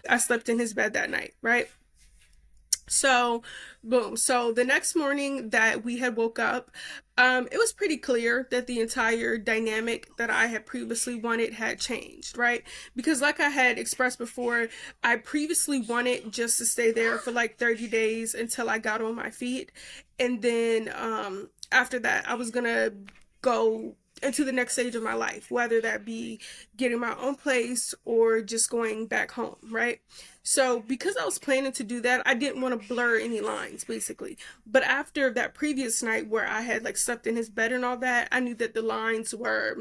I slept in his bed that night, right? So, boom. So the next morning that we had woke up, it was pretty clear that the entire dynamic that I had previously wanted had changed, right? Because, like I had expressed before, I previously wanted just to stay there for like 30 days until I got on my feet. And then after that, I was gonna go into the next stage of my life, whether that be getting my own place or just going back home, right? So, because I was planning to do that, I didn't want to blur any lines, basically. But after that previous night where I had like slept in his bed and all that, I knew that the lines were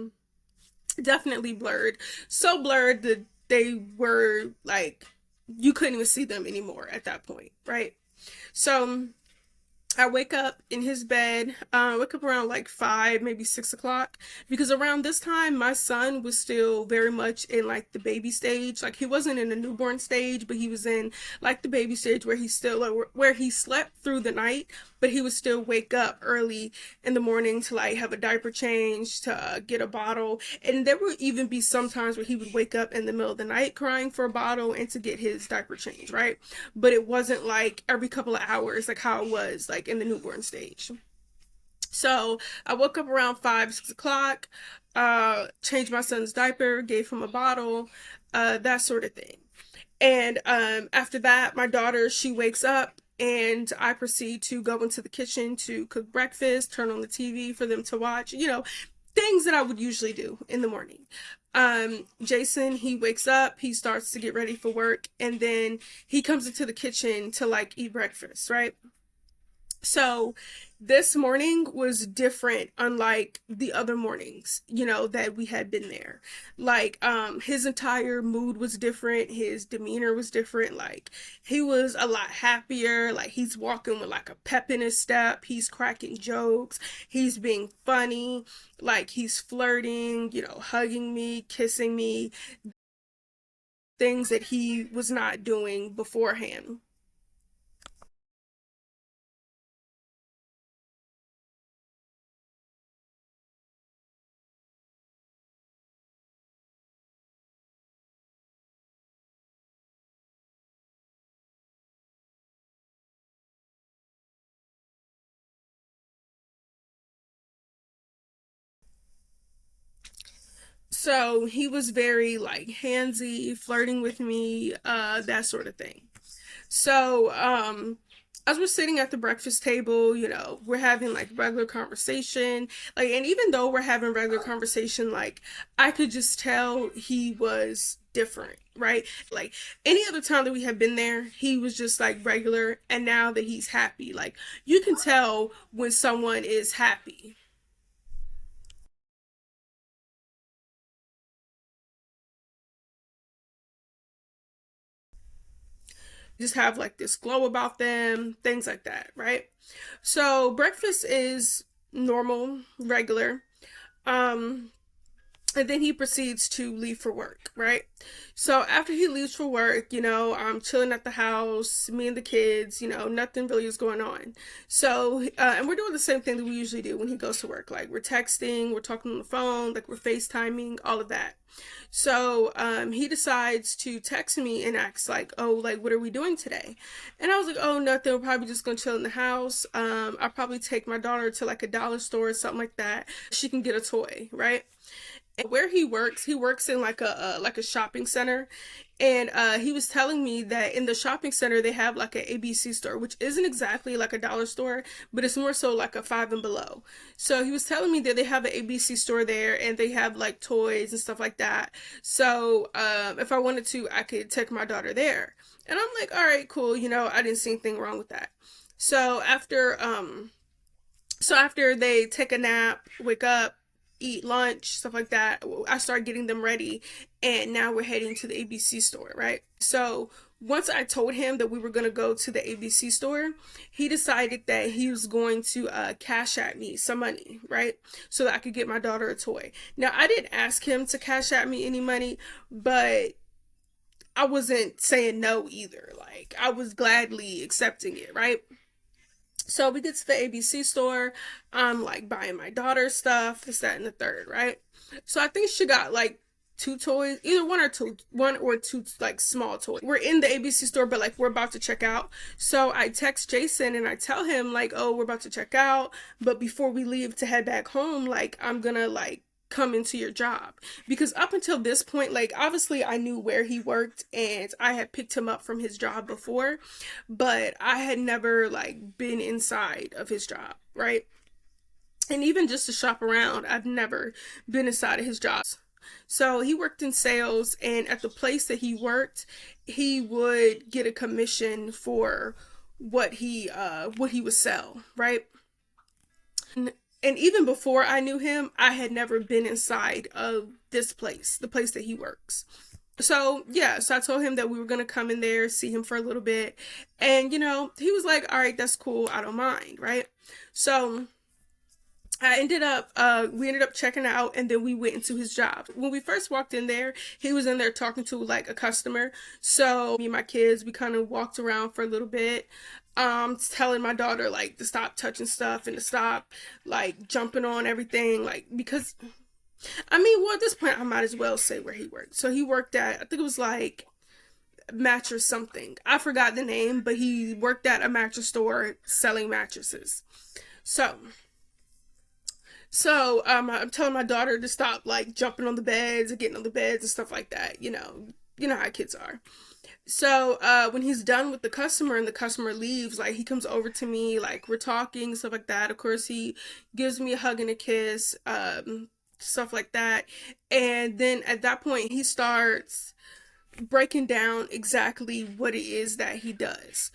definitely blurred. So blurred that they were like, you couldn't even see them anymore at that point, right? So, I wake up in his bed. Wake up around like 5, maybe 6 o'clock, because around this time my son was still very much in like the baby stage. Like he wasn't in the newborn stage, but he was in like the baby stage where he still where he slept through the night, but he would still wake up early in the morning to like have a diaper change, to get a bottle, and there would even be some times where he would wake up in the middle of the night crying for a bottle and to get his diaper change, right? But it wasn't like every couple of hours like how it was like in the newborn stage. So I woke up around 5, 6 o'clock, changed my son's diaper, gave him a bottle, that sort of thing. And after that, my daughter, she wakes up and I proceed to go into the kitchen to cook breakfast, turn on the TV for them to watch, things that I would usually do in the morning. Jason, he wakes up, he starts to get ready for work, and then he comes into the kitchen to like eat breakfast, right? So this morning was different, unlike the other mornings, that we had been there. Like, his entire mood was different, his demeanor was different, like he was a lot happier, like he's walking with like a pep in his step, he's cracking jokes, he's being funny, like he's flirting, hugging me, kissing me, things that he was not doing beforehand. So he was very like handsy, flirting with me, that sort of thing. So, as we're sitting at the breakfast table, we're having like regular conversation. Like, and even though we're having regular conversation, like, I could just tell he was different, right? Like, any other time that we had been there, he was just like regular. And now that he's happy, like, you can tell when someone is happy. Just have like this glow about them, things like that, right? So breakfast is normal, regular. Um, and then he proceeds to leave for work, right? So after he leaves for work, I'm chilling at the house, me and the kids, nothing really is going on. So, and we're doing the same thing that we usually do when he goes to work. Like, we're texting, we're talking on the phone, like, we're FaceTiming, all of that. So, he decides to text me and asks, like, oh, like, what are we doing today? And I was like, oh, nothing. We're probably just gonna chill in the house. I'll probably take my daughter to like a dollar store or something like that. She can get a toy, right? Where he works in like a shopping center, and he was telling me that in the shopping center they have like a ABC store, which isn't exactly like a dollar store, but it's more so like a five and below. So he was telling me that they have an ABC store there, and they have like toys and stuff like that. So if I wanted to, I could take my daughter there, and I'm like, all right, cool. I didn't see anything wrong with that. So after they take a nap, wake up, eat lunch, stuff like that, I start getting them ready, and now we're heading to the ABC store, right? So once I told him that we were going to go to the ABC store, he decided that he was going to cash at me some money, right? So that I could get my daughter a toy. Now, I didn't ask him to cash at me any money, but I wasn't saying no either. Like, I was gladly accepting it, right? So we get to the ABC store. I'm like buying my daughter stuff, this, that, and the third, right? So I think she got like two toys, either one or two like small toys. We're in the ABC store, but like we're about to check out. So I text Jason and I tell him like, oh, we're about to check out, but before we leave to head back home, like I'm gonna like come into your job, because up until this point, like obviously I knew where he worked and I had picked him up from his job before, but I had never like been inside of his job, right? And even just to shop around, I've never been inside of his jobs. So he worked in sales, and at the place that he worked, he would get a commission for what he would sell, right? And even before I knew him, I had never been inside of this place, the place that he works. So yeah, so I told him that we were gonna come in there, see him for a little bit, and he was like, "All right, that's cool, I don't mind," right? So we ended up checking out, and then we went into his job. When we first walked in there, he was in there talking to like a customer. So me and my kids, we kind of walked around for a little bit, telling my daughter like to stop touching stuff and to stop like jumping on everything, like because I mean, well, at this point I might as well say where he worked. So he worked at, I think it was like mattress something. I forgot the name, but he worked at a mattress store selling mattresses. So I'm telling my daughter to stop like jumping on the beds and getting on the beds and stuff like that. You know how kids are. So when he's done with the customer and the customer leaves, like he comes over to me, like we're talking, stuff like that. Of course, he gives me a hug and a kiss, stuff like that. And then at that point, he starts breaking down exactly what it is that he does.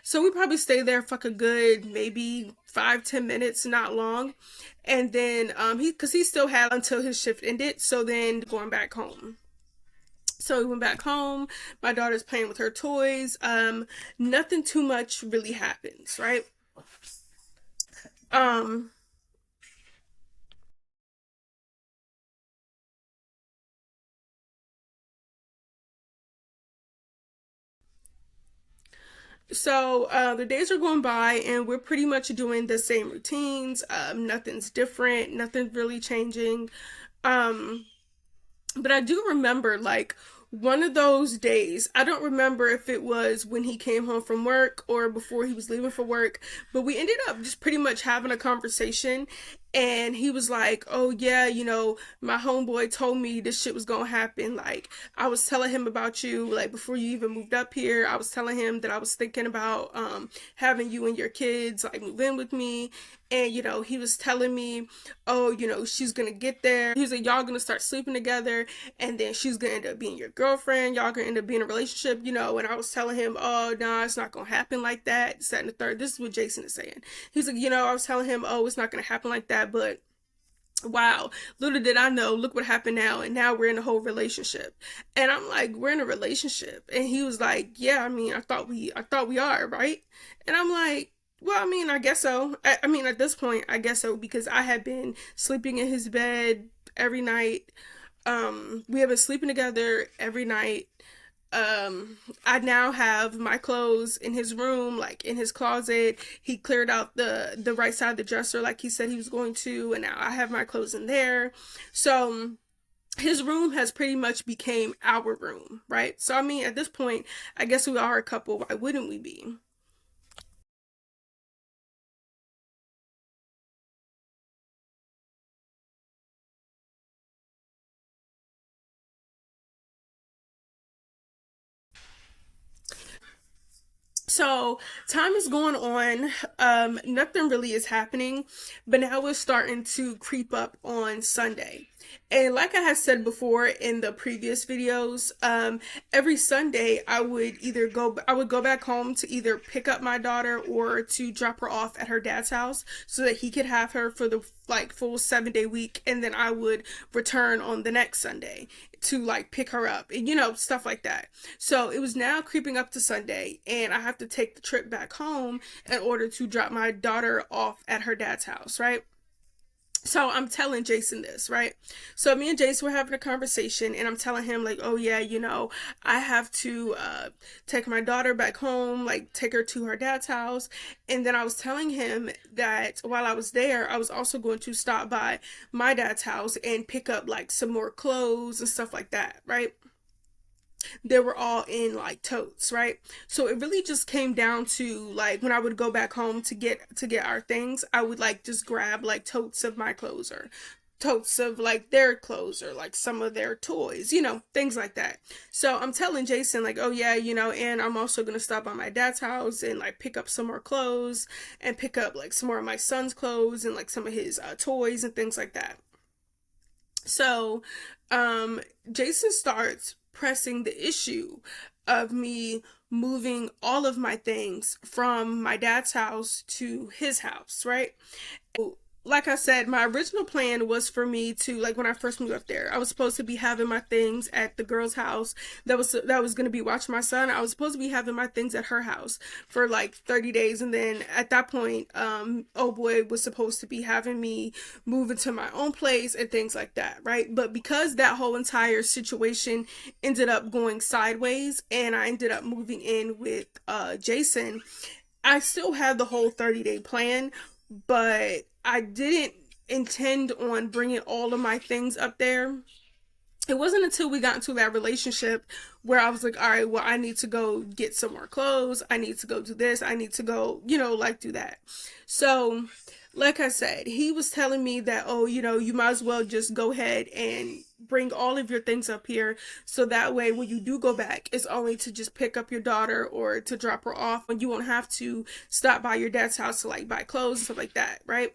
So we probably stay there for like a good maybe 5-10 minutes, not long. And then because he still had until his shift ended, so then going back home. So we went back home. My daughter's playing with her toys. Nothing too much really happens, right? Um, so the days are going by, and we're pretty much doing the same routines. Nothing's different. Nothing's really changing. Um, But I do remember like one of those days. I don't remember if it was when he came home from work or before he was leaving for work, but we ended up just pretty much having a conversation. And he was like, "Oh, yeah, my homeboy told me this shit was gonna happen. Like, I was telling him about you, like, before you even moved up here. I was telling him that I was thinking about having you and your kids, like, move in with me. And, he was telling me, oh, she's gonna get there. He was like, y'all gonna start sleeping together, and then she's gonna end up being your girlfriend. Y'all gonna end up being in a relationship. And I was telling him, oh, nah, it's not gonna happen like that. This, that, and the third. This is what Jason is saying. He's like, I was telling him, oh, it's not gonna happen like that, but wow, little did I know, look what happened now, and now we're in a whole relationship. And I'm like, we're in a relationship. And he was like, yeah, I mean, I thought we are, right? And I'm like, well, I mean, I guess so. I mean, at this point, I guess so, because I had been sleeping in his bed every night. We have been sleeping together every night. I now have my clothes in his room, like in his closet. He cleared out the right side of the dresser like he said he was going to, and now I have my clothes in there. So his room has pretty much became our room, right? So I mean, at this point, I guess we are a couple. Why wouldn't we be? So time is going on. Nothing really is happening, but now it's starting to creep up on Sunday. And like I had said before in the previous videos, every Sunday I would go back home to either pick up my daughter or to drop her off at her dad's house so that he could have her for the like full 7-day week, and then I would return on the next Sunday to like pick her up and stuff like that. So it was now creeping up to Sunday, and I have to take the trip back home in order to drop my daughter off at her dad's house, right? So I'm telling Jason this, right? So me and Jason were having a conversation, and I'm telling him like, oh yeah, I have to take my daughter back home, like take her to her dad's house. And then I was telling him that while I was there, I was also going to stop by my dad's house and pick up like some more clothes and stuff like that, right? They were all in like totes, right? So it really just came down to like when I would go back home to get our things, I would like just grab like totes of my clothes or totes of like their clothes or like some of their toys, things like that. So I'm telling Jason like, oh yeah, and I'm also gonna stop by my dad's house and like pick up some more clothes and pick up like some more of my son's clothes and like some of his toys and things like that. So, Jason starts pressing the issue of me moving all of my things from my dad's house to his house, right? Like I said, my original plan was for me to like when I first moved up there, I was supposed to be having my things at the girl's house that was going to be watching my son. I was supposed to be having my things at her house for like 30 days, and then at that point, oh boy was supposed to be having me move into my own place and things like that, right? But because that whole entire situation ended up going sideways and I ended up moving in with Jason, I still had the whole 30-day plan, but I didn't intend on bringing all of my things up there. It wasn't until we got into that relationship where I was like, all right, well, I need to go get some more clothes. I need to go do this. I need to go, like do that. So, like I said, he was telling me that, oh, you might as well just go ahead and bring all of your things up here. So that way, when you do go back, it's only to just pick up your daughter or to drop her off, and you won't have to stop by your dad's house to like buy clothes and stuff like that, right?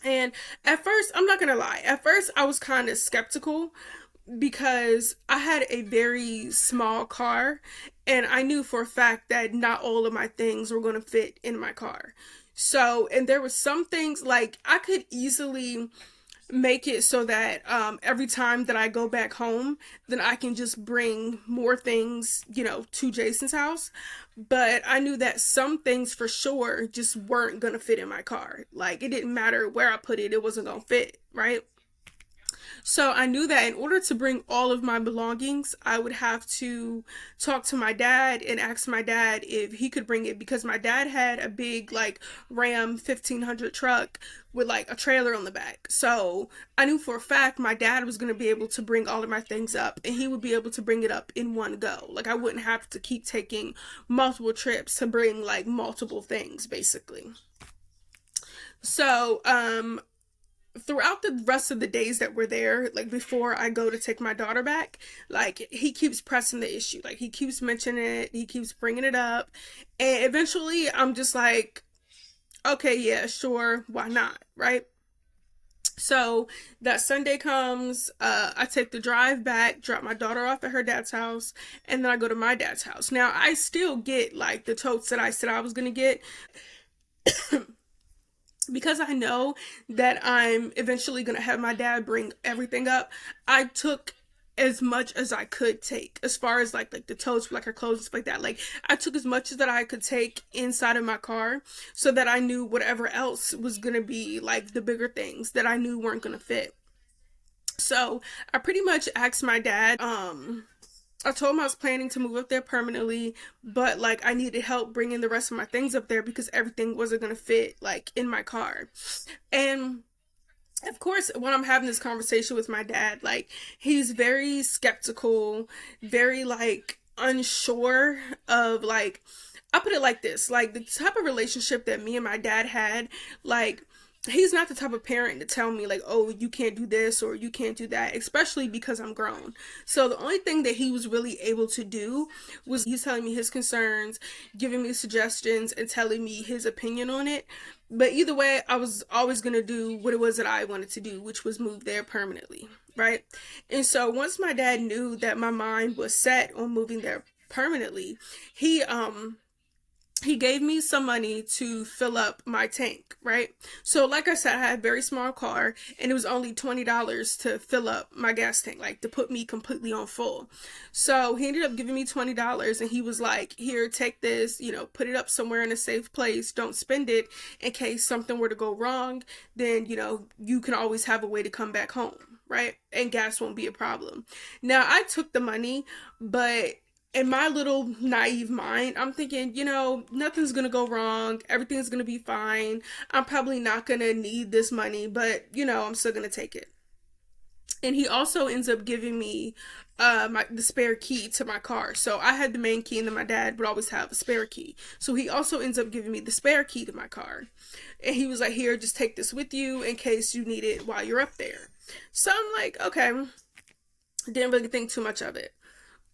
And at first, I'm not gonna lie, at first I was kind of skeptical because I had a very small car and I knew for a fact that not all of my things were going to fit in my car. So, and there were some things like I could easily make it so that every time that I go back home, then I can just bring more things, to Jason's house. But I knew that some things for sure just weren't gonna fit in my car. Like it didn't matter where I put it, it wasn't gonna fit, right? So I knew that in order to bring all of my belongings, I would have to talk to my dad and ask my dad if he could bring it because my dad had a big like Ram 1500 truck with like a trailer on the back. So I knew for a fact my dad was going to be able to bring all of my things up and he would be able to bring it up in one go. Like I wouldn't have to keep taking multiple trips to bring like multiple things basically. So, throughout the rest of the days that we're there, like before I go to take my daughter back, like he keeps pressing the issue. Like he keeps mentioning it, he keeps bringing it up. And eventually I'm just like, okay, yeah, sure, why not? Right? So that Sunday comes, I take the drive back, drop my daughter off at her dad's house, and then I go to my dad's house. Now I still get like the totes that I said I was gonna get because I know that I'm eventually going to have my dad bring everything up. I took as much as I could take as far as like the totes for like her clothes and stuff like that. Like I took as much as that I could take inside of my car so that I knew whatever else was going to be like the bigger things that I knew weren't going to fit. So I pretty much asked my dad, I told him I was planning to move up there permanently, but like I needed help bringing the rest of my things up there because everything wasn't going to fit like in my car. And of course, when I'm having this conversation with my dad, like he's very skeptical, very like unsure of like, I put it like this, like the type of relationship that me and my dad had, like he's not the type of parent to tell me like, oh, you can't do this or you can't do that, especially because I'm grown. So the only thing that he was really able to do was he's telling me his concerns, giving me suggestions and telling me his opinion on it. But either way, I was always going to do what it was that I wanted to do, which was move there permanently, right? And so once my dad knew that my mind was set on moving there permanently, he he gave me some money to fill up my tank, right? So, like I said, I had a very small car, and it was only $20 to fill up my gas tank, like to put me completely on full. So, he ended up giving me $20, and he was like, here, take this, put it up somewhere in a safe place. Don't spend it in case something were to go wrong. Then, you can always have a way to come back home, right? And gas won't be a problem. Now, I took the money, but in my little naive mind, I'm thinking, nothing's gonna go wrong. Everything's gonna be fine. I'm probably not gonna need this money, but I'm still gonna take it. And he also ends up giving me the spare key to my car. So I had the main key, and then my dad would always have a spare key. So he also ends up giving me the spare key to my car. And he was like, here, just take this with you in case you need it while you're up there. So I'm like, okay. Didn't really think too much of it.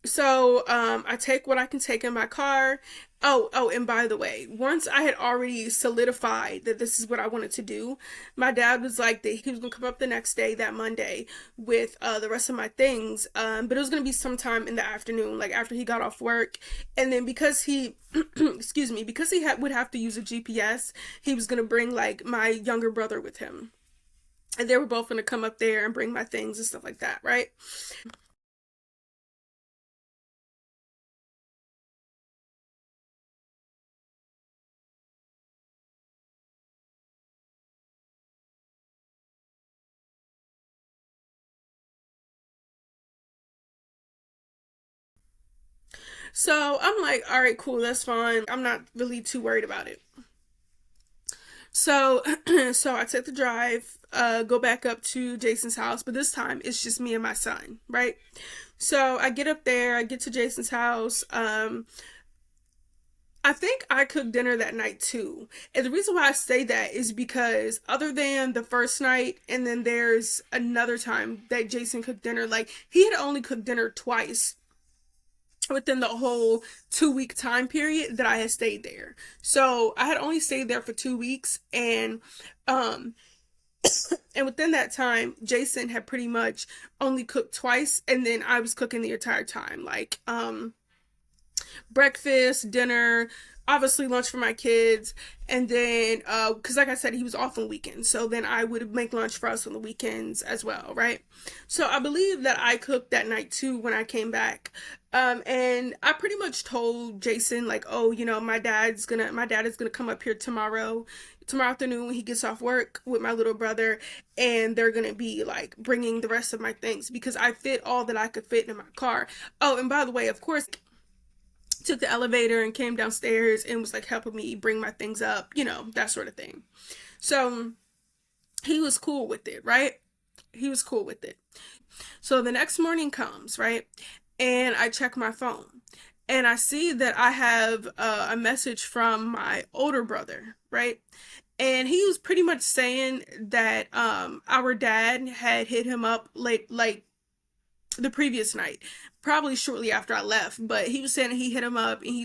So I take what I can take in my car. Oh, and by the way, once I had already solidified that this is what I wanted to do, my dad was like that he was gonna come up the next day, that Monday, with the rest of my things. But it was gonna be sometime in the afternoon, like after he got off work. And then because he, excuse me, because he would have to use a GPS, he was gonna bring like my younger brother with him, and they were both gonna come up there and bring my things and stuff like that, right? So I'm like, all right, cool, that's fine. I'm not really too worried about it. So, so I take the drive, go back up to Jason's house, but this time it's just me and my son, right? So I get up there, I get to Jason's house. I think I cooked dinner that night too. And the reason why I say that is because other than the first night, and then there's another time that Jason cooked dinner, like he had only cooked dinner twice within the whole 2 week time period that I had stayed there. So I had only stayed there for 2 weeks, um and within that time Jason had pretty much only cooked twice, and then I was cooking the entire time, like breakfast, dinner, obviously lunch for my kids, and then because like I said, he was off on weekends, so then I would make lunch for us on the weekends as well, right? So I believe that I cooked that night too when I came back. And I pretty much told Jason like, oh, my dad is gonna come up here tomorrow afternoon when he gets off work with my little brother, and they're gonna be like bringing the rest of my things because I fit all that I could fit in my car. Oh, and by the way, of course, took the elevator and came downstairs and was like helping me bring my things up, that sort of thing. So he was cool with it, right? He was cool with it. So the next morning comes, right? And I check my phone, and I see that I have a message from my older brother, right? And he was pretty much saying that our dad had hit him up late, like the previous night, probably shortly after I left. But he was saying he hit him up, and he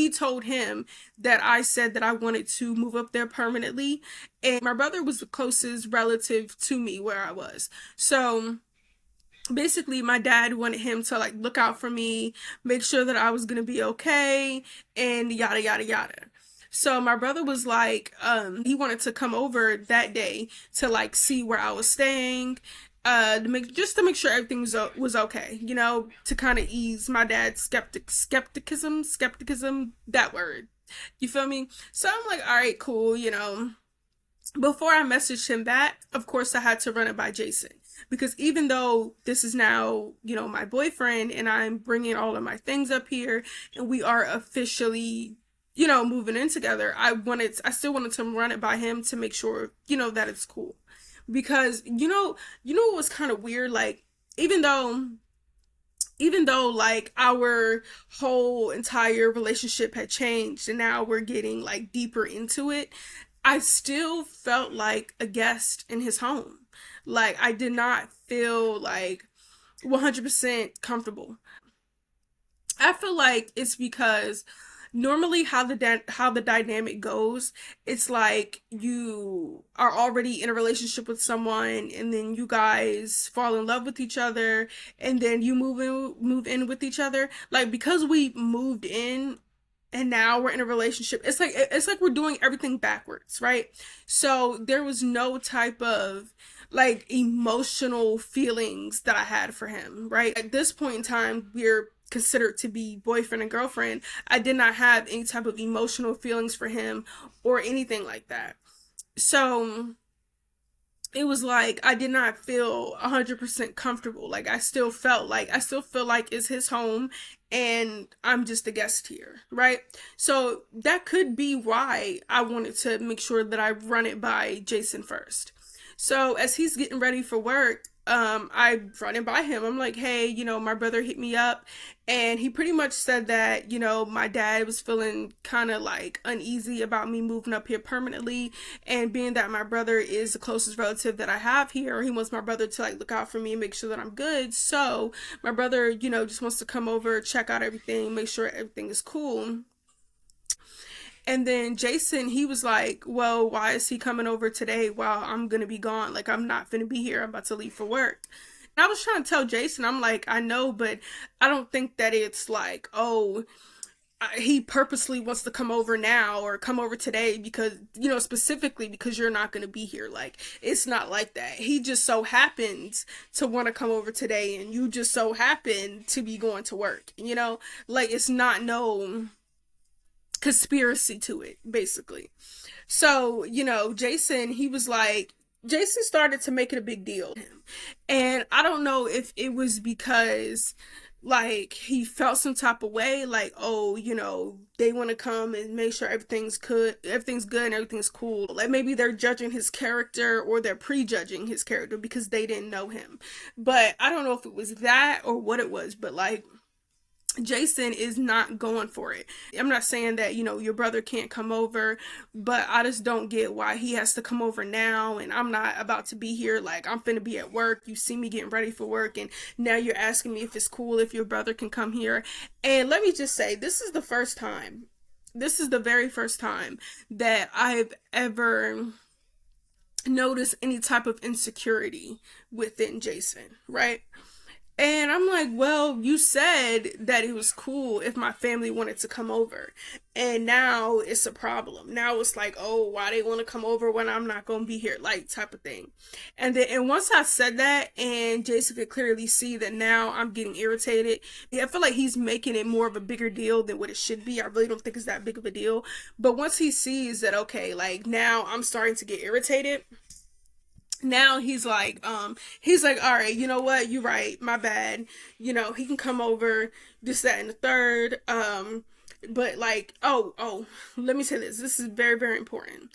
told him that I said that I wanted to move up there permanently, and my brother was the closest relative to me where I was. So basically my dad wanted him to like look out for me, make sure that I was gonna be okay, and yada yada yada. So my brother was like, he wanted to come over that day to like see where I was staying, to make sure everything was okay, to kind of ease my dad's skepticism, that word. You feel me? So I'm like, all right, cool. Before I messaged him back, of course, I had to run it by Jason. Because even though this is now, my boyfriend, and I'm bringing all of my things up here, and we are officially, moving in together, I still wanted to run it by him to make sure, that it's cool. Because, what was kind of weird? Like, even though like our whole entire relationship had changed and now we're getting like deeper into it, I still felt like a guest in his home. Like I did not feel like 100% comfortable. I feel like it's because normally how the dynamic goes, it's like you are already in a relationship with someone, and then you guys fall in love with each other, and then you move in with each other. Like because we moved in and now we're in a relationship. It's like we're doing everything backwards, right? So there was no type of like emotional feelings that I had for him, right? At this point in time, we're considered to be boyfriend and girlfriend. I did not have any type of emotional feelings for him or anything like that. So it was like I did not feel 100% comfortable. Like I still feel like it's his home and I'm just a guest here, right? So that could be why I wanted to make sure that I run it by Jason first. So as he's getting ready for work, I run it by him. I'm like, hey, my brother hit me up and he pretty much said that, my dad was feeling kind of like uneasy about me moving up here permanently. And being that my brother is the closest relative that I have here, he wants my brother to like look out for me and make sure that I'm good. So my brother, just wants to come over, check out everything, make sure everything is cool. And then Jason, he was like, well, why is he coming over today while I'm going to be gone? Like, I'm not going to be here. I'm about to leave for work. And I was trying to tell Jason, I'm like, I know, but I don't think that it's like, oh, he purposely wants to come over now or come over today because, specifically because you're not going to be here. Like, it's not like that. He just so happens to want to come over today and you just so happen to be going to work, Like, it's not no conspiracy to it, basically. So, Jason, he was like, Jason started to make it a big deal. And I don't know if it was because like he felt some type of way, like, oh, they want to come and make sure everything's good and everything's cool. Like maybe they're judging his character or they're prejudging his character because they didn't know him. But I don't know if it was that or what it was, but like Jason is not going for it. I'm not saying that, your brother can't come over, but I just don't get why he has to come over now and I'm not about to be here. Like, I'm finna be at work. You see me getting ready for work and now you're asking me if it's cool if your brother can come here. And let me just say, this is the very first time that I've ever noticed any type of insecurity within Jason, right? And I'm like, well, you said that it was cool if my family wanted to come over. And now it's a problem. Now it's like, oh, why they want to come over when I'm not going to be here, like type of thing. And once I said that and Jason could clearly see that now I'm getting irritated. I feel like he's making it more of a bigger deal than what it should be. I really don't think it's that big of a deal. But once he sees that, okay, like now I'm starting to get irritated, now he's like, all right, you know what, you're right, my bad, he can come over, this, that, and the third. But like, oh, let me say this is very, very important.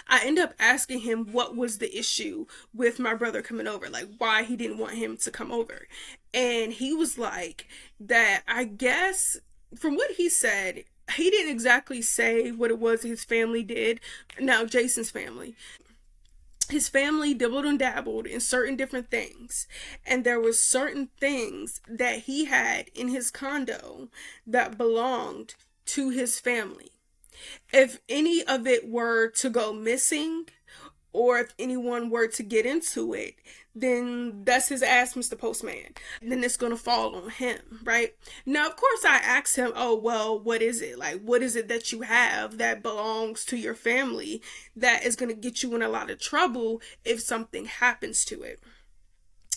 I end up asking him what was the issue with my brother coming over, like why he didn't want him to come over. And he was like that, I guess from what he said, he didn't exactly say what it was his family did. Now Jason's family, his family dibbled and dabbled in certain different things, and there was certain things that he had in his condo that belonged to his family. If any of it were to go missing or if anyone were to get into it, then that's his ass, Mr. Postman. Then it's gonna fall on him, right? Now, of course, I asked him, oh, well, what is it? Like, what is it that you have that belongs to your family that is gonna get you in a lot of trouble if something happens to it?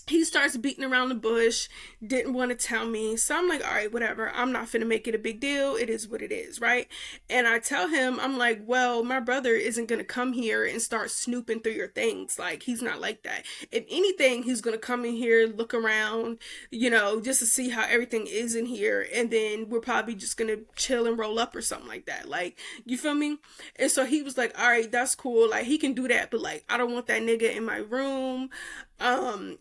He starts beating around the bush, didn't want to tell me. So I'm like, all right, whatever. I'm not finna make it a big deal. It is what it is, right? And I tell him, I'm like, well, my brother isn't gonna come here and start snooping through your things. Like, he's not like that. If anything, he's gonna come in here, look around, just to see how everything is in here. And then we're probably just gonna chill and roll up or something like that. Like, you feel me? And so he was like, all right, that's cool. Like, he can do that, but like, I don't want that nigga in my room.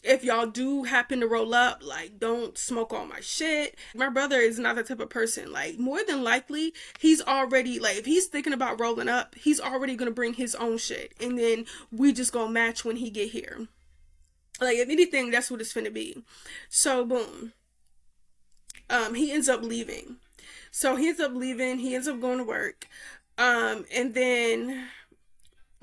If y'all do happen to roll up, like, don't smoke all my shit. My brother is not that type of person. Like, more than likely, he's already, like, if he's thinking about rolling up, he's already gonna bring his own shit, and then we just gonna match when he get here. Like, if anything, that's what it's finna be. So, boom. He ends up leaving. He ends up going to work. And then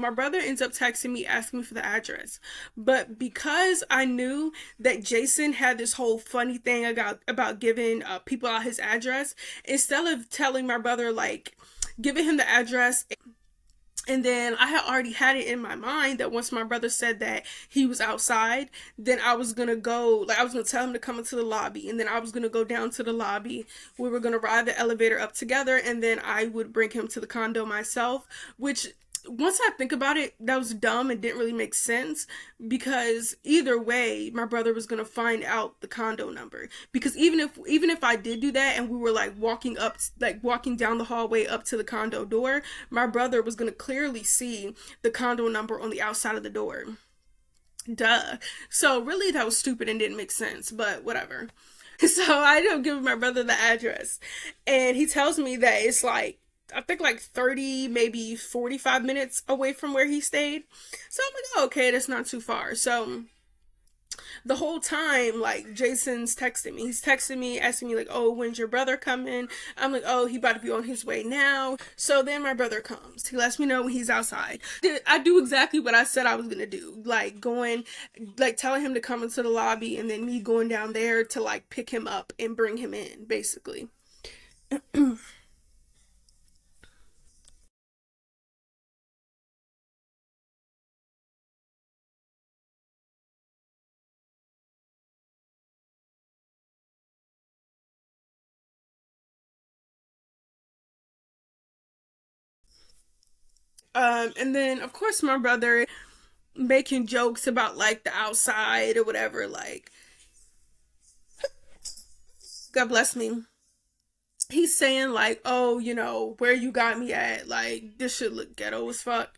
My brother ends up texting me asking me for the address. But because I knew that Jason had this whole funny thing about giving people out his address, instead of telling my brother, like, giving him the address, and then I had already had it in my mind that once my brother said that he was outside, then I was gonna go, like, I was gonna tell him to come into the lobby, and then I was gonna go down to the lobby. We were gonna ride the elevator up together, and then I would bring him to the condo myself, which, once I think about it, that was dumb and didn't really make sense, because either way my brother was going to find out the condo number, because even if I did do that and we were like walking down the hallway up to the condo door, my brother was going to clearly see the condo number on the outside of the door. Duh. So really that was stupid and didn't make sense, but whatever. So I ended up giving my brother the address, and he tells me that it's like, I think like 30, maybe 45 minutes away from where he stayed. So I'm like, oh, okay, that's not too far. So the whole time, like, Jason's texting me. He's texting me, asking me, like, oh, when's your brother coming? I'm like, oh, he about to be on his way now. So then my brother comes. He lets me know when he's outside. I do exactly what I said I was going to do. Like, telling him to come into the lobby, and then me going down there to, like, pick him up and bring him in, basically. And then, of course, my brother making jokes about, like, the outside or whatever. Like, God bless me. He's saying, like, oh, where you got me at, like, this should look ghetto as fuck.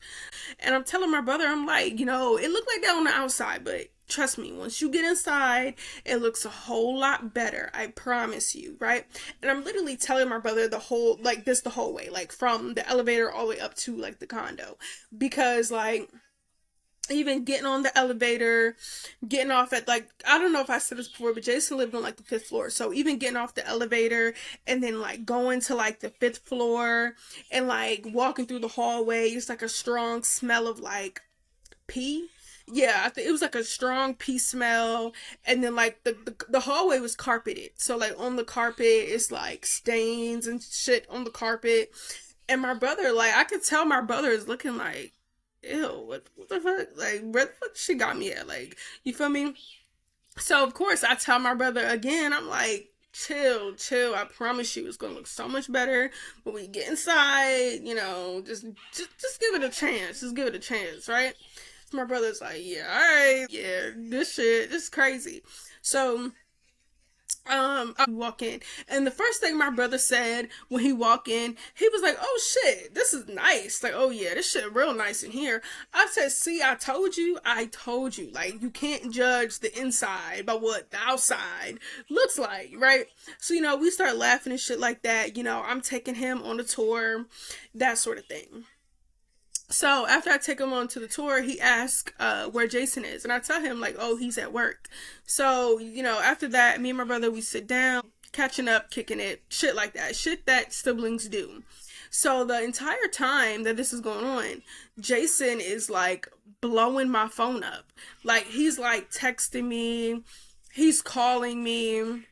And I'm telling my brother, I'm like, it looked like that on the outside, but trust me, once you get inside, it looks a whole lot better. I promise you, right? And I'm literally telling my brother the whole way, like, from the elevator all the way up to, like, the condo. Because, like, even getting on the elevator, getting off at, like, I don't know if I said this before, but Jason lived on, like, the fifth floor. So even getting off the elevator and then, like, going to, like, the fifth floor and, like, walking through the hallway, it's like a strong smell of, like, pee. Yeah, I think it was like a strong pee smell. And then, like, the hallway was carpeted. So, like, on the carpet, it's like stains and shit on the carpet. And my brother, like, I could tell my brother is looking like, ew, what the fuck? Like, where the fuck she got me at? Like, you feel me? So, of course, I tell my brother again, I'm like, chill, chill. I promise you it's gonna look so much better when we get inside, just give it a chance. Just give it a chance, right? So my brother's like, yeah, alright, yeah, this is crazy. So walk in, and the first thing my brother said when he walked in, he was like, oh shit, this is nice. Like, oh yeah, this shit real nice in here. I said, see, I told you, like, you can't judge the inside by what the outside looks like, right? So, we start laughing and shit like that. I'm taking him on a tour, that sort of thing. So after I take him on to the tour, he asks where Jason is, and I tell him, like, oh, he's at work. So after that, me and my brother, we sit down, catching up, kicking it, shit like that, shit that siblings do. So the entire time that this is going on, Jason is, like, blowing my phone up, like, he's, like, texting me, he's calling me,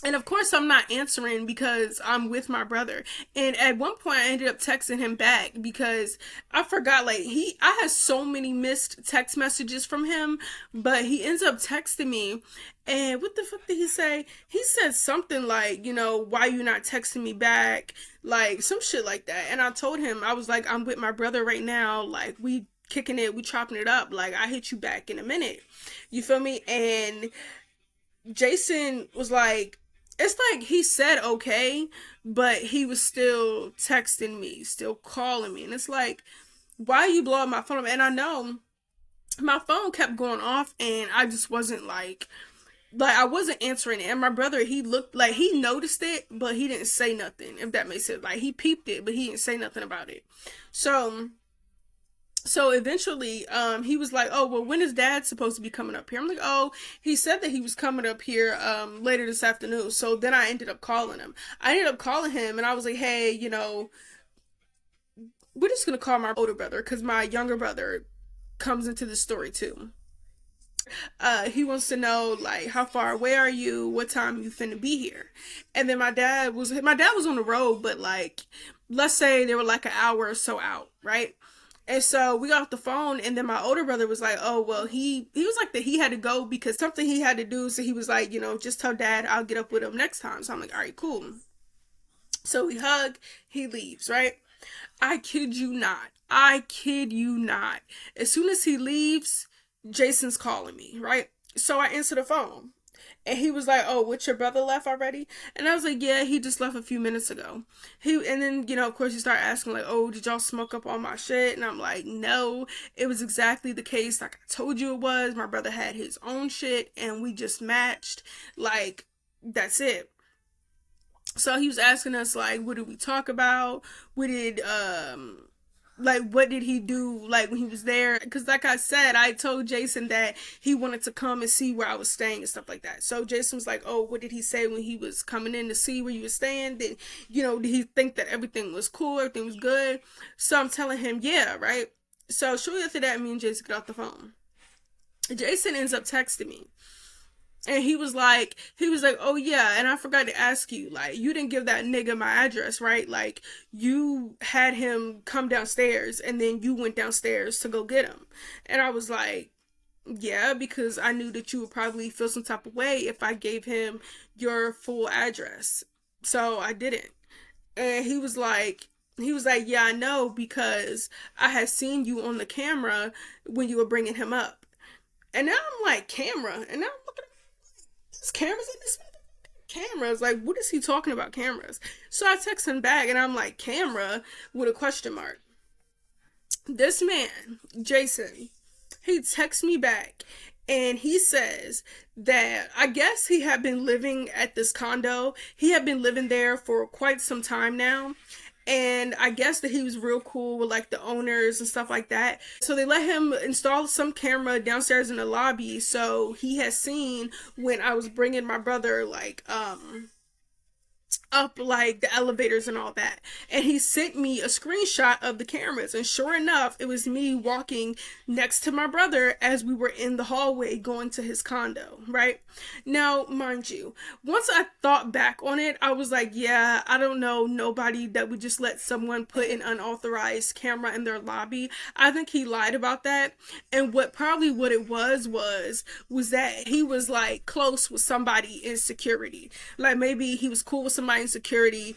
and of course, I'm not answering because I'm with my brother. And at one point, I ended up texting him back because I forgot, like, I had so many missed text messages from him, but he ends up texting me. And what the fuck did he say? He said something like, why you not texting me back? Like, some shit like that. And I told him, I was like, I'm with my brother right now. Like, we kicking it, we chopping it up. Like, I hit you back in a minute. You feel me? And Jason was like, it's like he said okay, but he was still texting me, still calling me. And it's like, why are you blowing my phone up? And I know my phone kept going off, and I just wasn't like I wasn't answering it. And my brother, he looked like he noticed it, but he didn't say nothing, if that makes sense. Like, he peeped it, but he didn't say nothing about it. So eventually, he was like, oh, well, when is dad supposed to be coming up here? I'm like, oh, he said that he was coming up here later this afternoon. So then I ended up calling him. And I was like, hey, we're just gonna call my older brother because my younger brother comes into the story too. He wants to know like how far away are you, what time you finna be here. And then my dad was on the road, but like let's say they were like an hour or so out, right? And so we got off the phone, and then my older brother was like, "Oh well, he was like that he had to go because something he had to do." So he was like, just tell dad I'll get up with him next time. So I'm like, "All right, cool." So we hug, he leaves, right? I kid you not. I kid you not. As soon as he leaves, Jason's calling me, right? So I answer the phone. And he was like, "Oh, what, your brother left already?" And I was like, "Yeah, he just left a few minutes ago." And then, of course, you start asking, like, "Oh, did y'all smoke up all my shit?" And I'm like, "No, it was exactly the case like I told you it was. My brother had his own shit and we just matched. Like, that's it." So he was asking us like, what did we talk about? What did what did he do like when he was there? Because like I said, I told Jason that he wanted to come and see where I was staying and stuff like that. So Jason was like, "Oh, what did he say when he was coming in to see where you were staying? Did he think that everything was cool, everything was good?" So I'm telling him, "Yeah, right." So shortly after that, me and Jason get off the phone. Jason ends up texting me, and he was like, "Oh yeah, and I forgot to ask you, like, you didn't give that nigga my address, right? Like, you had him come downstairs and then you went downstairs to go get him." And I was like, "Yeah, because I knew that you would probably feel some type of way if I gave him your full address. So I didn't." And he was like, "Yeah, I know because I had seen you on the camera when you were bringing him up." And now I'm like, "Camera?" And now I'm looking, there's cameras in this, cameras. Like, what is he talking about, cameras? So I text him back and I'm like, "Camera?" with a question mark. This man, Jason, he texts me back and he says that I guess he had been living at this condo. He had been living there for quite some time now. And I guess that he was real cool with like the owners and stuff like that. So they let him install some camera downstairs in the lobby. So he has seen when I was bringing my brother up like the elevators and all that. And he sent me a screenshot of the cameras. And sure enough, it was me walking next to my brother as we were in the hallway going to his condo, right? Now, mind you, once I thought back on it, I was like, yeah, I don't know nobody that would just let someone put an unauthorized camera in their lobby. I think he lied about that. And what it was that he was like close with somebody in security. Like maybe he was cool with somebody in security,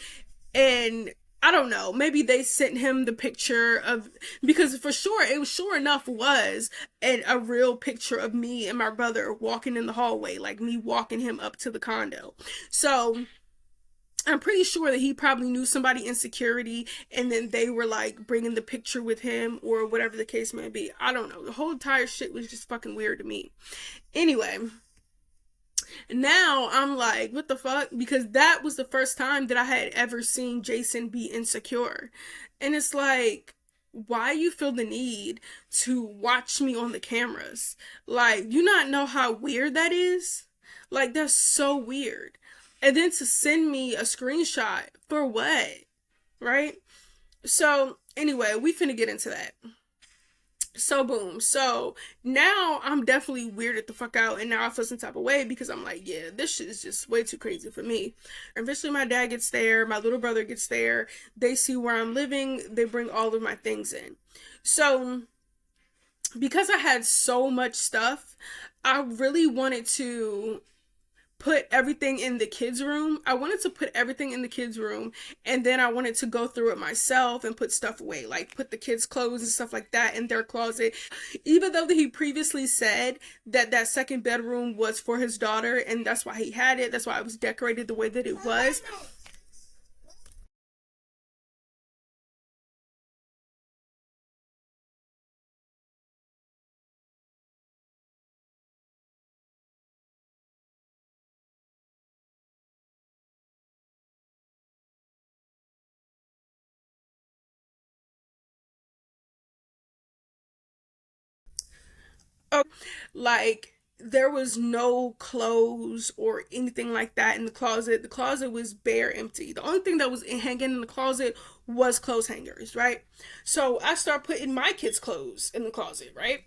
and I don't know, maybe they sent him the picture of, because for sure it was, sure enough, was a real picture of me and my brother walking in the hallway, like me walking him up to the condo. So I'm pretty sure that he probably knew somebody in security and then they were like bringing the picture with him or whatever the case may be. I don't know. The whole entire shit was just fucking weird to me. Anyway, now I'm like, what the fuck? Because that was the first time that I had ever seen Jason be insecure. And it's like, why you feel the need to watch me on the cameras? Like, you not know how weird that is? Like, that's so weird. And then to send me a screenshot for what? Right? So, anyway, we finna get into that. So boom. So now I'm definitely weirded the fuck out, and now I feel some type of way because I'm like, yeah, this shit is just way too crazy for me. Eventually, my dad gets there, my little brother gets there. They see where I'm living. They bring all of my things in. So because I had so much stuff, I really wanted to put everything in the kids' room. I wanted to put everything in the kids' room, and then I wanted to go through it myself and put stuff away, like put the kids' clothes and stuff like that in their closet. Even though he previously said that that second bedroom was for his daughter and that's why he had it, that's why it was decorated the way that it was. Oh, like there was no clothes or anything like that in the closet. The closet was bare empty. The only thing that was hanging in the closet was clothes hangers, right? So I start putting my kids' clothes in the closet, right?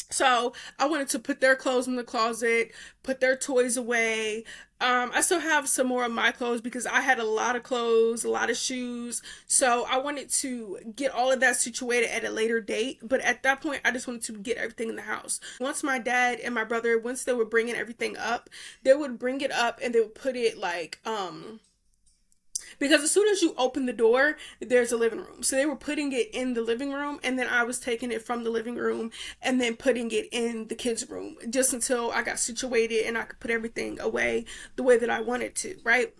So I wanted to put their clothes in the closet, put their toys away. I still have some more of my clothes because I had a lot of clothes, a lot of shoes. So I wanted to get all of that situated at a later date. But at that point, I just wanted to get everything in the house. Once my dad and my brother, once they were bringing everything up, they would bring it up and they would put it like, because as soon as you open the door, there's a living room. So they were putting it in the living room, and then I was taking it from the living room and then putting it in the kids' room just until I got situated and I could put everything away the way that I wanted to, right?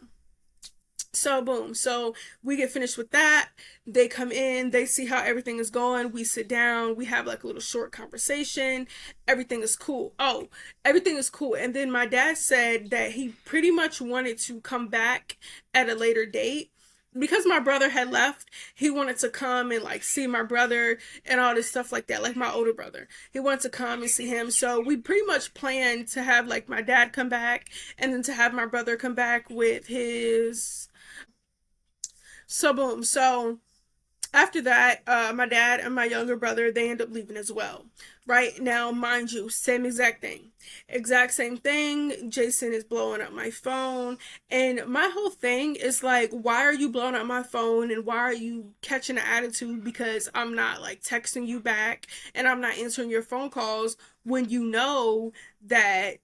So boom. So we get finished with that. They come in, they see how everything is going. We sit down, we have like a little short conversation. Everything is cool. Oh, everything is cool. And then my dad said that he pretty much wanted to come back at a later date. Because my brother had left, he wanted to come and like see my brother and all this stuff like that, like my older brother. He wanted to come and see him. So we pretty much planned to have like my dad come back and then to have my brother come back with his. So boom. So after that, my dad and my younger brother, they end up leaving as well. Right now, mind you, same exact thing. Exact same thing. Jason is blowing up my phone. And my whole thing is like, why are you blowing up my phone? And why are you catching an attitude because I'm not like texting you back and I'm not answering your phone calls when you know that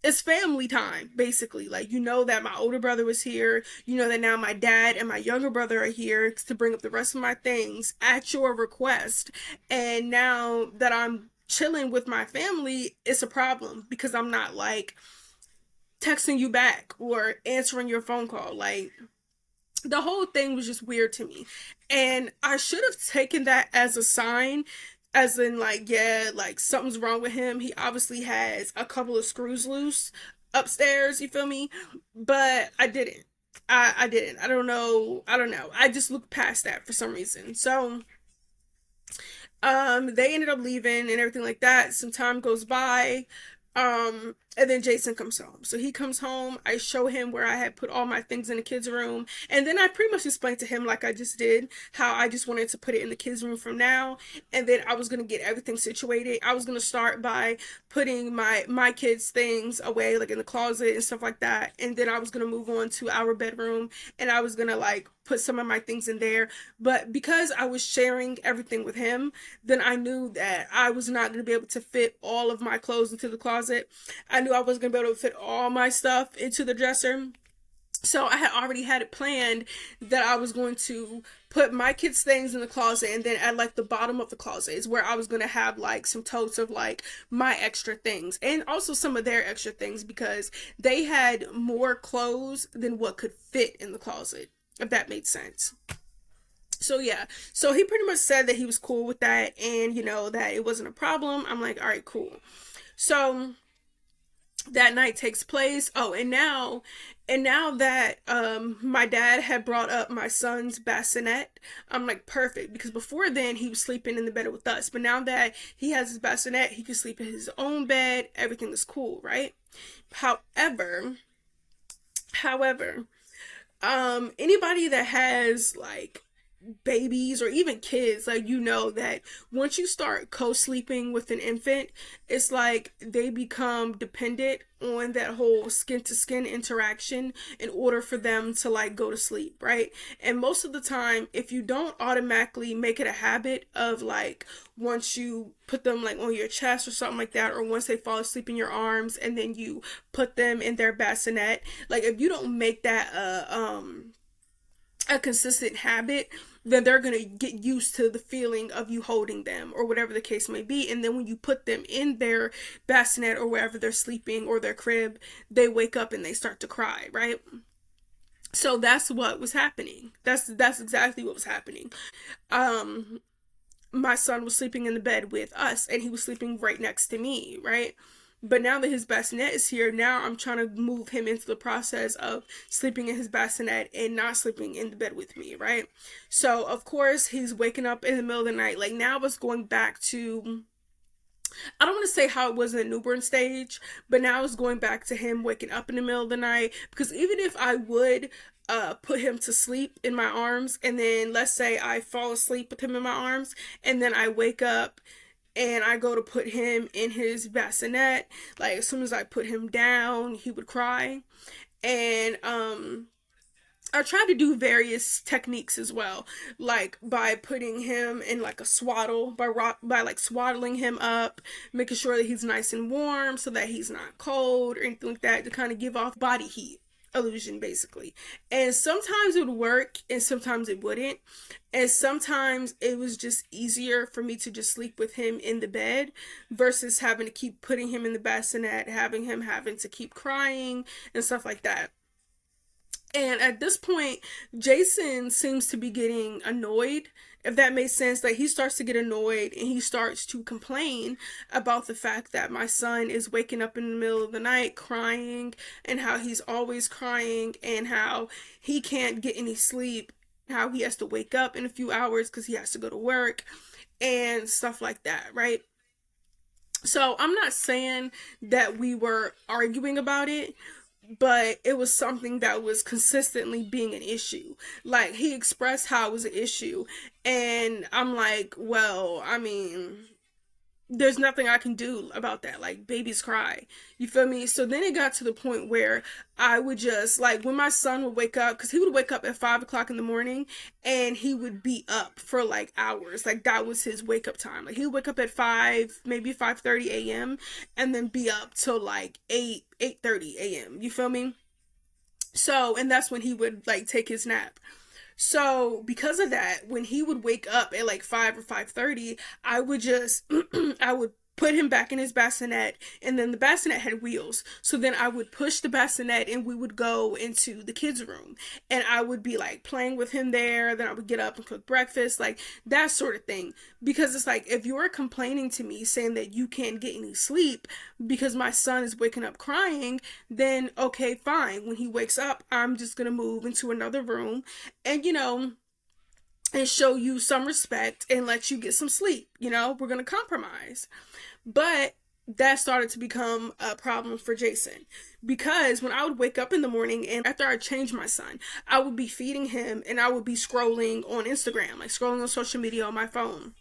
it's family time, basically. Like, you know that my older brother was here. You know that now my dad and my younger brother are here to bring up the rest of my things at your request. And now that I'm chilling with my family, it's a problem because I'm not like texting you back or answering your phone call. Like, the whole thing was just weird to me. And I should have taken that as a sign, as in, like, yeah, like something's wrong with him. He obviously has a couple of screws loose upstairs, you feel me? But I didn't. I didn't. I don't know. I don't know. I just looked past that for some reason. So they ended up leaving and everything like that. Some time goes by. And then Jason comes home. So he comes home. I show him where I had put all my things in the kids' room. And then I pretty much explained to him, like I just did, how I just wanted to put it in the kids' room from now. And then I was going to get everything situated. I was going to start by putting my kids' things away, like in the closet and stuff like that. And then I was going to move on to our bedroom. And I was going to like put some of my things in there. But because I was sharing everything with him, then I knew that I was not going to be able to fit all of my clothes into the closet. I knew I wasn't going to be able to fit all my stuff into the dresser. So I had already had it planned that I was going to put my kids' things in the closet, and then at like the bottom of the closet is where I was going to have like some totes of like my extra things and also some of their extra things because they had more clothes than what could fit in the closet, if that made sense. So yeah, so he pretty much said that he was cool with that and you know that it wasn't a problem. I'm like, all right, cool. So that night takes place. Oh, and now that my dad had brought up my son's bassinet, I'm like perfect because before then he was sleeping in the bed with us. But now that he has his bassinet, he can sleep in his own bed. Everything is cool, right? However, however, anybody that has like babies or even kids, like you know that once you start co-sleeping with an infant, it's like they become dependent on that whole skin to skin interaction in order for them to like go to sleep, right? And most of the time, if you don't automatically make it a habit of like once you put them like on your chest or something like that, or once they fall asleep in your arms and then you put them in their bassinet, like if you don't make that a consistent habit, then they're going to get used to the feeling of you holding them or whatever the case may be. And then when you put them in their bassinet or wherever they're sleeping or their crib, they wake up and they start to cry, right? So that's what was happening. That's exactly what was happening. Um my son was sleeping in the bed with us and he was sleeping right next to me, right? But now that his bassinet is here, now I'm trying to move him into the process of sleeping in his bassinet and not sleeping in the bed with me, right? So, of course, he's waking up in the middle of the night. Like, now it's going back to I don't want to say how it was in the newborn stage, but now it's going back to him waking up in the middle of the night. Because even if I would put him to sleep in my arms, and then let's say I fall asleep with him in my arms, and then I wake up and I go to put him in his bassinet, like as soon as I put him down, he would cry. And I tried to do various techniques as well, like by putting him in like a swaddle, by like swaddling him up, making sure that he's nice and warm so that he's not cold or anything like that, to kind of give off body heat illusion basically. And sometimes it would work and sometimes it wouldn't. And sometimes it was just easier for me to just sleep with him in the bed versus having to keep putting him in the bassinet, having to keep crying and stuff like that. And at this point, Jason seems to be getting annoyed, if that makes sense. Like, he starts to get annoyed and he starts to complain about the fact that my son is waking up in the middle of the night crying, and how he's always crying, and how he can't get any sleep, how he has to wake up in a few hours because he has to go to work and stuff like that, right? So I'm not saying that we were arguing about it, but it was something that was consistently being an issue. Like, he expressed how it was an issue, and I'm like, well, I mean, there's nothing I can do about that. Like, babies cry. You feel me? So then it got to the point where I would just, like, when my son would wake up, because he would wake up at 5 o'clock in the morning and he would be up for like hours. Like, that was his wake up time. Like, he would wake up at 5, maybe 5:30 a.m. and then be up till like 8:30 a.m. You feel me? So, and that's when he would like take his nap. So because of that, when he would wake up at like 5 or 5:30, I would just I would put him back in his bassinet, and then the bassinet had wheels. So then I would push the bassinet and we would go into the kids' room, and I would be like playing with him there. Then I would get up and cook breakfast, like that sort of thing. Because it's like, if you're complaining to me saying that you can't get any sleep because my son is waking up crying, then okay, fine. When he wakes up, I'm just gonna move into another room and, and show you some respect and let you get some sleep. We're gonna compromise. But that started to become a problem for Jason, because when I would wake up in the morning and after I changed my son, I would be feeding him and I would be scrolling on Instagram, like scrolling on social media on my phone.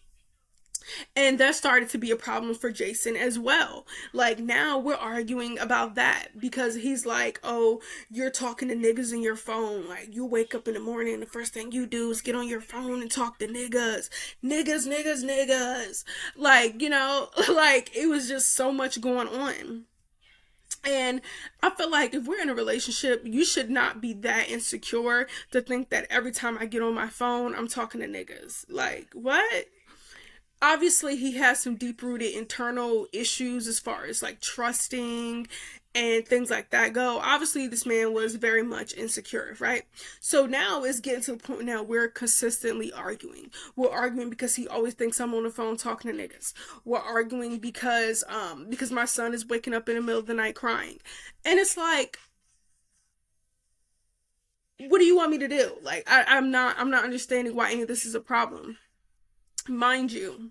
And that started to be a problem for Jason as well. Like, now we're arguing about that because he's like, oh, you're talking to niggas in your phone. Like, you wake up in the morning and the first thing you do is get on your phone and talk to niggas. Niggas, niggas, niggas. Like, like, it was just so much going on. And I feel like if we're in a relationship, you should not be that insecure to think that every time I get on my phone, I'm talking to niggas. Like, what? Obviously, he has some deep rooted internal issues as far as like trusting and things like that go. Obviously, this man was very much insecure, right? So now it's getting to the point now we're consistently arguing. We're arguing because he always thinks I'm on the phone talking to niggas. We're arguing because my son is waking up in the middle of the night crying. And it's like, what do you want me to do? Like, I'm not understanding why any of this is a problem. Mind you,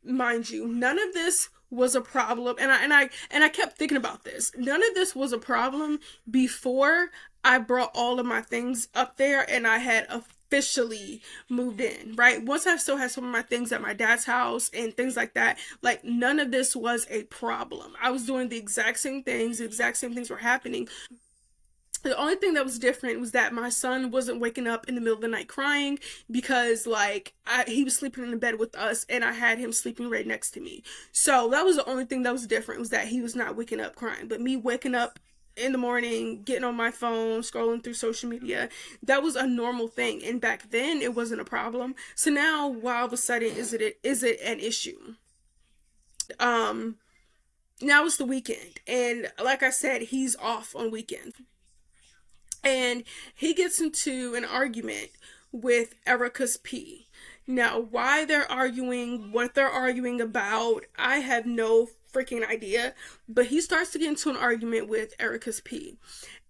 none of this was a problem, and I kept thinking about this. None of this was a problem before I brought all of my things up there and I had officially moved in, right? Once I still had some of my things at my dad's house and things like that, like, none of this was a problem. I was doing the exact same things were happening. The only thing that was different was that my son wasn't waking up in the middle of the night crying because, like, he was sleeping in the bed with us and I had him sleeping right next to me. So that was the only thing that was different, was that he was not waking up crying. But me waking up in the morning, getting on my phone, scrolling through social media, that was a normal thing. And back then, it wasn't a problem. So now, why all of a sudden is it an issue? Now it's the weekend, and like I said, he's off on weekends. And he gets into an argument with Erica's P. Now, why they're arguing, what they're arguing about, I have no freaking idea. But he starts to get into an argument with Erica's P.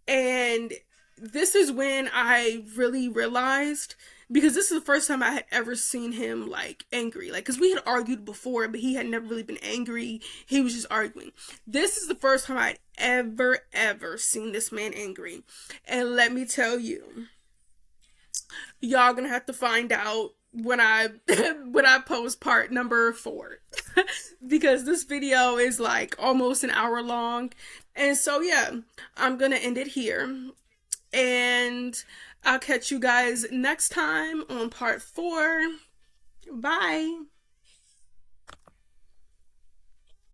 And this is when I really realized, because this is the first time I had ever seen him like angry. Like, because we had argued before, but he had never really been angry. He was just arguing. This is the first time I'd ever seen this man angry. And let me tell you, y'all gonna have to find out when I when I post part number 4 because this video is like almost an hour long. And so yeah, I'm gonna end it here, and I'll catch you guys next time on part 4. Bye.